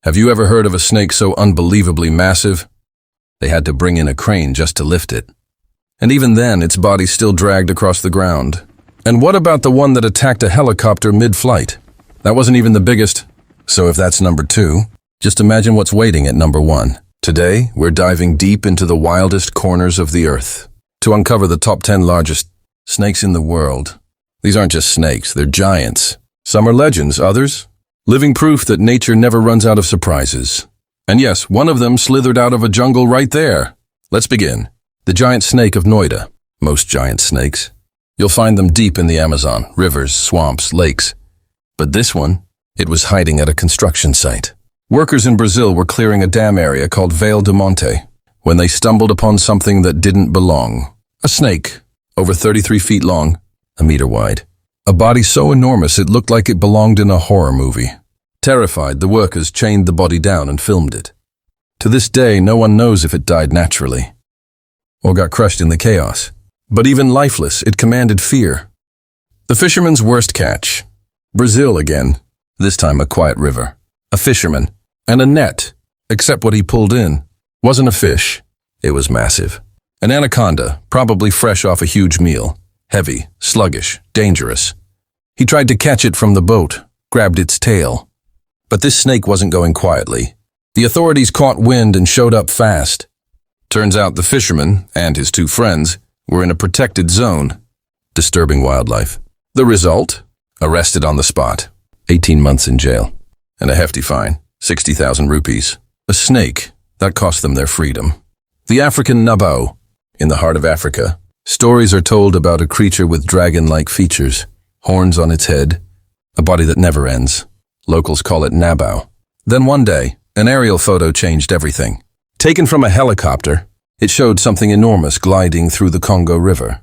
Have you ever heard of a snake so unbelievably massive? They had to bring in a crane just to lift it. And even then, its body still dragged across the ground. And what about the one that attacked a helicopter mid-flight? That wasn't even the biggest. So if that's number 2, just imagine what's waiting at number 1. Today, we're diving deep into the wildest corners of the earth to uncover the top 10 largest snakes in the world. These aren't just snakes, they're giants. Some are legends, others living proof that nature never runs out of surprises. And yes, one of them slithered out of a jungle right there. Let's begin. The giant snake of Nida. Most giant snakes. You'll find them deep in the Amazon, rivers, swamps, lakes. But this one, it was hiding at a construction site. Workers in Brazil were clearing a dam area called Vale do Monte when they stumbled upon something that didn't belong. A snake, over 33 feet long, a meter wide. A body so enormous it looked like it belonged in a horror movie. Terrified, the workers chained the body down and filmed it. To this day, no one knows if it died naturally or got crushed in the chaos. But even lifeless, it commanded fear. The fisherman's worst catch. Brazil again, this time a quiet river. A fisherman, and a net, except what he pulled in wasn't a fish. It was massive. An anaconda, probably fresh off a huge meal. Heavy, sluggish, dangerous. He tried to catch it from the boat, grabbed its tail. But this snake wasn't going quietly. The authorities caught wind and showed up fast. Turns out the fisherman and his 2 friends were in a protected zone, disturbing wildlife. The result? Arrested on the spot, 18 months in jail, and a hefty fine, 60,000 rupees. A snake, that cost them their freedom. The African Nabau, in the heart of Africa. Stories are told about a creature with dragon-like features, horns on its head, a body that never ends. Locals call it Nabau. Then one day, an aerial photo changed everything. Taken from a helicopter, it showed something enormous gliding through the Congo River.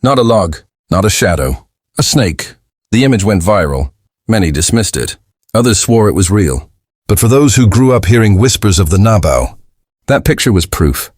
Not a log, not a shadow, a snake. The image went viral. Many dismissed it. Others swore it was real. But for those who grew up hearing whispers of the Nabau, that picture was proof.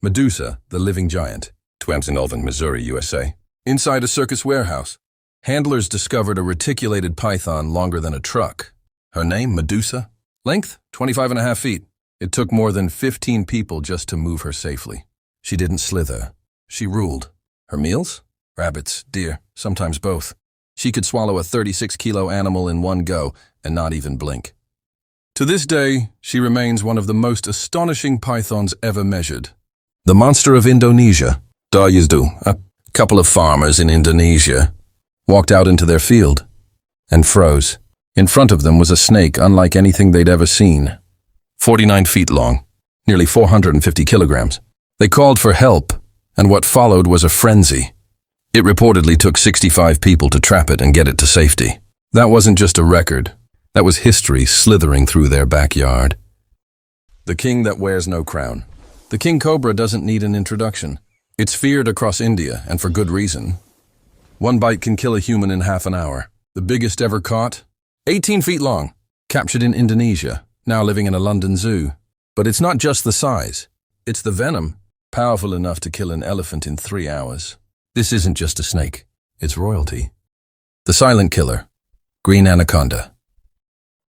Medusa, the living giant. Townsend, Missouri, USA. Inside a circus warehouse, handlers discovered a reticulated python longer than a truck. Her name, Medusa. Length, 25.5 feet. It took more than 15 people just to move her safely. She didn't slither. She ruled. Her meals? Rabbits, deer, sometimes both. She could swallow a 36-kilo animal in one go and not even blink. To this day, she remains one of the most astonishing pythons ever measured. The monster of Indonesia. A couple of farmers in Indonesia walked out into their field and froze. In front of them was a snake unlike anything they'd ever seen. 49 feet long, nearly 450 kilograms. They called for help, and what followed was a frenzy. It reportedly took 65 people to trap it and get it to safety. That wasn't just a record. That was history slithering through their backyard. The king that wears no crown. The king cobra doesn't need an introduction. It's feared across India, and for good reason. One bite can kill a human in half an hour. The biggest ever caught? 18 feet long. Captured in Indonesia, now living in a London zoo. But it's not just the size. It's the venom, powerful enough to kill an elephant in 3 hours. This isn't just a snake. It's royalty. The silent killer. Green anaconda.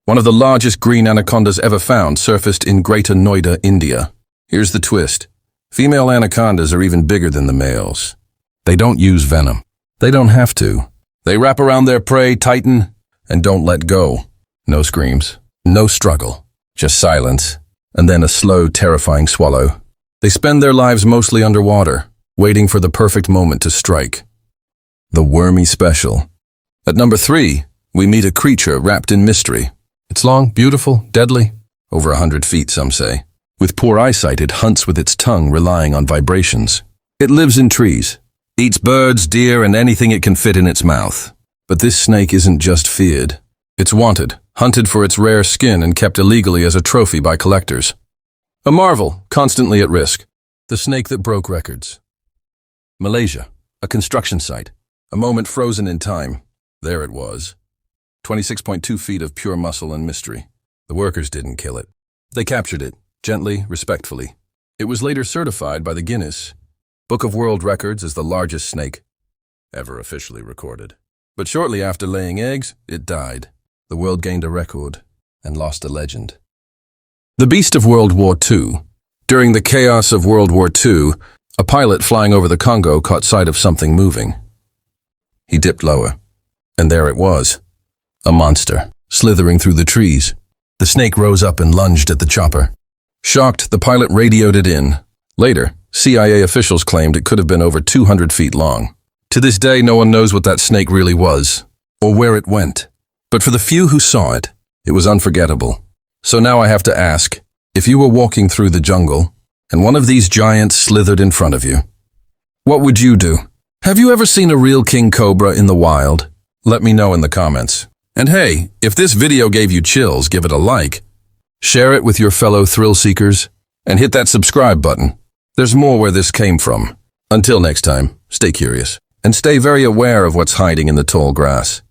One of the largest green anacondas ever found surfaced in Greater Noida, India. Here's the twist. Female anacondas are even bigger than the males. They don't use venom. They don't have to. They wrap around their prey, tighten, and don't let go. No screams, no struggle, just silence, and then a slow, terrifying swallow. They spend their lives mostly underwater, waiting for the perfect moment to strike. The wormy special. At number 3, we meet a creature wrapped in mystery. It's long, beautiful, deadly, over 100 feet, some say. With poor eyesight, it hunts with its tongue, relying on vibrations. It lives in trees, eats birds, deer, and anything it can fit in its mouth. But this snake isn't just feared. It's wanted, hunted for its rare skin and kept illegally as a trophy by collectors. A marvel, constantly at risk. The snake that broke records. Malaysia, a construction site. A moment frozen in time. There it was. 26.2 feet of pure muscle and mystery. The workers didn't kill it. They captured it. Gently, respectfully. It was later certified by the Guinness Book of World Records as the largest snake ever officially recorded. But shortly after laying eggs, it died. The world gained a record and lost a legend. The beast of World War II. During the chaos of World War II, a pilot flying over the Congo caught sight of something moving. He dipped lower, and there it was. A monster, slithering through the trees. The snake rose up and lunged at the chopper. Shocked, the pilot radioed it in. Later, CIA officials claimed it could have been over 200 feet long. To this day, no one knows what that snake really was, or where it went. But for the few who saw it, it was unforgettable. So now I have to ask, if you were walking through the jungle, and one of these giants slithered in front of you, what would you do? Have you ever seen a real king cobra in the wild? Let me know in the comments. And hey, if this video gave you chills, give it a like, share it with your fellow thrill seekers, and hit that subscribe button. There's more where this came from. Until next time, stay curious, and stay very aware of what's hiding in the tall grass.